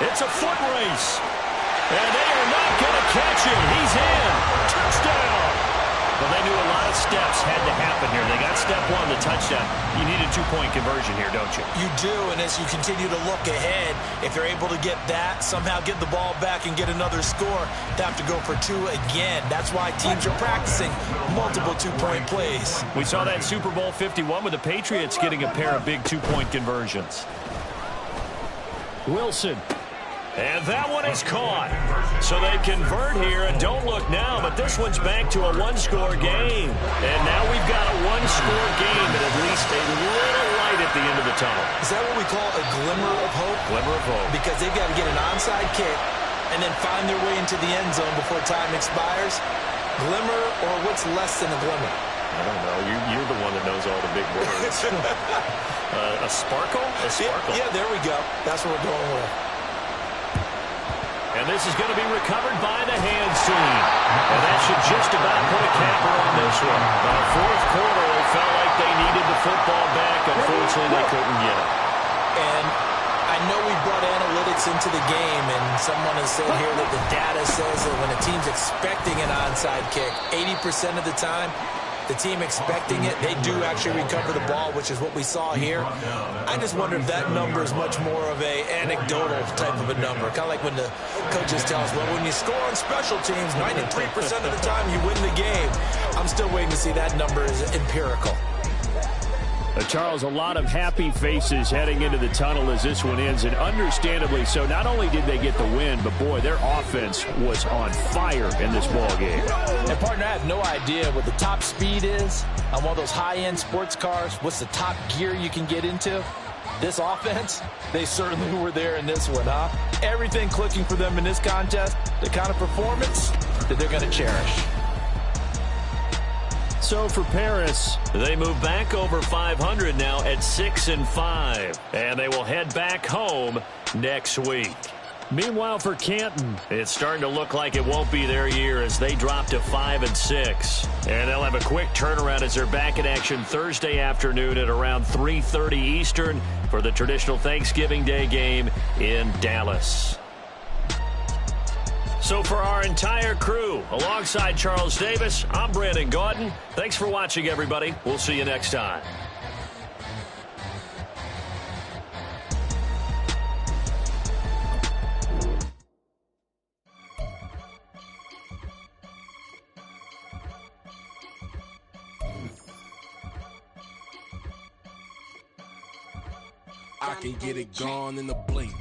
It's a foot race. And they are not going to catch him. He's in. Touchdown. Well, they knew a lot of steps had to happen here. They got step 1, the touchdown. You need a 2-point conversion here, don't you? You do, and as you continue to look ahead, if they're able to get that, somehow get the ball back and get another score, they have to go for 2 again. That's why teams are practicing multiple 2-point plays. We saw that Super Bowl 51 with the Patriots getting a pair of big 2-point conversions. Wilson. And that one is caught. So they convert here, and don't look now, but this one's back to a 1-score game. And now we've got a 1-score game and at least a little light at the end of the tunnel. Is that what we call a glimmer of hope? Glimmer of hope. Because they've got to get an onside kick and then find their way into the end zone before time expires. Glimmer or what's less than a glimmer? I don't know. You're the one that knows all the big words. A sparkle? A sparkle. Yeah, there we go. That's what we're going with. And this is going to be recovered by the hands team. And that should this one. Fourth quarter, they felt like they needed the football back. Unfortunately, they couldn't get it. And I know we brought analytics into the game, and someone has said here that the data says that when a team's expecting an onside kick, 80% of the time, the team expecting it, they do actually recover the ball, which is what we saw here. I just wonder if that number is much more of a anecdotal type of a number. Kind of like when the coaches tell us, well, when you score on special teams, 93% of the time you win the game. I'm still waiting to see that number is empirical. Charles, a lot of happy faces heading into the tunnel as this one ends, and understandably so. Not only did they get the win, but, boy, their offense was on fire in this ball game. And, partner, I have no idea what the top speed is on one of those high-end sports cars. What's the top gear you can get into? This offense, they certainly were there in this one, huh? Everything clicking for them in this contest, the kind of performance that they're going to cherish. So for Paris, they move back over 500 now at 6-5, and they will head back home next week. Meanwhile, for Canton, it's starting to look like it won't be their year as they drop to 5-6. And they'll have a quick turnaround as they're back in action Thursday afternoon at around 3:30 Eastern for the traditional Thanksgiving Day game in Dallas. So for our entire crew, alongside Charles Davis, I'm Brandon Gaudin. Thanks for watching, everybody. We'll see you next time. I can get it gone in a blink.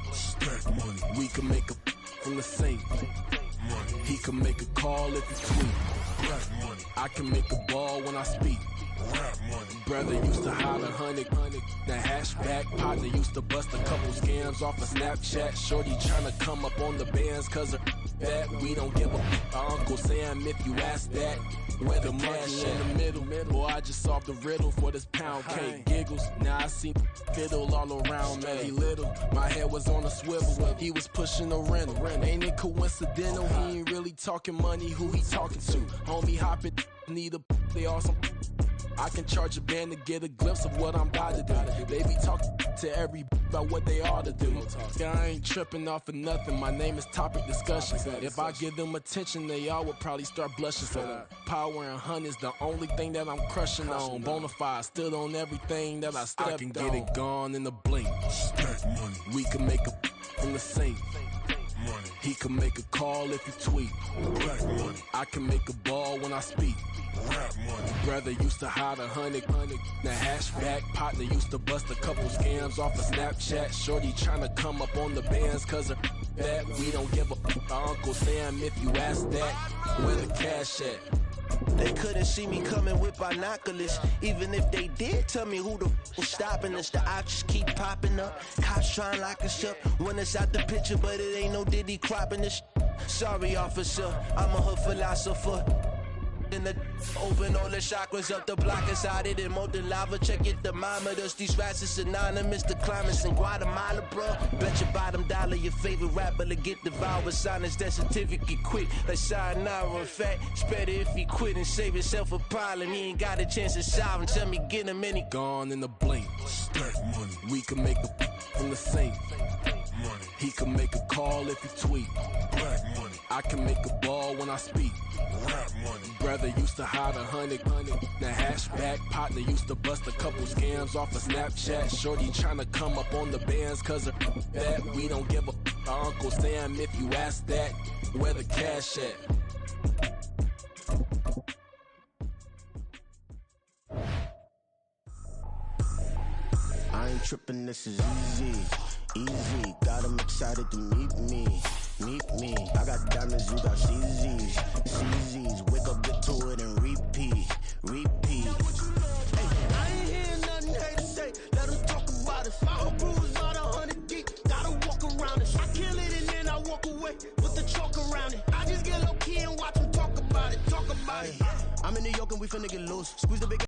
We can make a from the sink. He can make a call if he tweet. I can make a ball when I speak. Brother used to hide 100. The hashback partner used to bust a couple scams off of Snapchat. Shorty tryna come up on the bands cause of that. We don't give a Uncle Sam if you ask that. Where the money in the middle. Boy, I just solved the riddle for this pound cake. Giggles, now I see fiddle all around me. He little, my head was on a swivel. He was pushing a rental. Ain't it coincidental? He ain't really talking money. Who he talking to? Homie hopping, need a they awesome. I can charge a band to get a glimpse of what I'm about to do. They be talking to every about what they ought to do. Yeah, I ain't tripping off of nothing. My name is Topic Discussion. If I give them attention, they all would probably start blushing. So power and hunt is the only thing that I'm crushing on. Bonafide, stood on everything that I stepped on. I can get it gone in a blink. We can make a from the sink. He can make a call if you tweet. I can make a ball when I speak. Brother used to hide 100. The hashback partner used to bust a couple scams off of Snapchat. Shorty tryna come up on the bands cause of that. We don't give a Uncle Sam if you ask that. Where the cash at? They couldn't see me coming with binoculars. Even if they did, tell me who the was stopping us. The options keep popping up. Cops trying to lock us up. When it's out the picture, but it ain't no Diddy cropping this. Sorry, officer, I'm a hood philosopher. In the open all the chakras up the block inside it and molten lava. Check your thermometers. These rats is synonymous to climates in Guatemala, bro. Bet your bottom dollar your favorite rapper to get devoured with silence. That certificate quick like sayonara. In fact, it's better if he quit and save himself a problem. He ain't got a chance to solve him. Tell me get him any gone in the blink. We can make a from the sink. He can make a call if you tweet. I can make a ball when I speak. Brother used to hide 100. The hashback partner used to bust a couple scams off of Snapchat. Shorty tryna come up on the bands cause of that. We don't give a Uncle Sam if you ask that. Where the cash at? I ain't tripping, this is easy. Easy, got them excited to meet me. Meet me, I got diamonds, you got CZs. CZs, wake up, get to it and repeat. Repeat. Hey, I ain't hearing nothing hate to say. Let them talk about it. Fire bruise out 100 deep. Gotta walk around it. I kill it and then I walk away with the chalk around it. I just get low key and watch them talk about it. Talk about it. I'm in New York and we finna get loose. Squeeze the big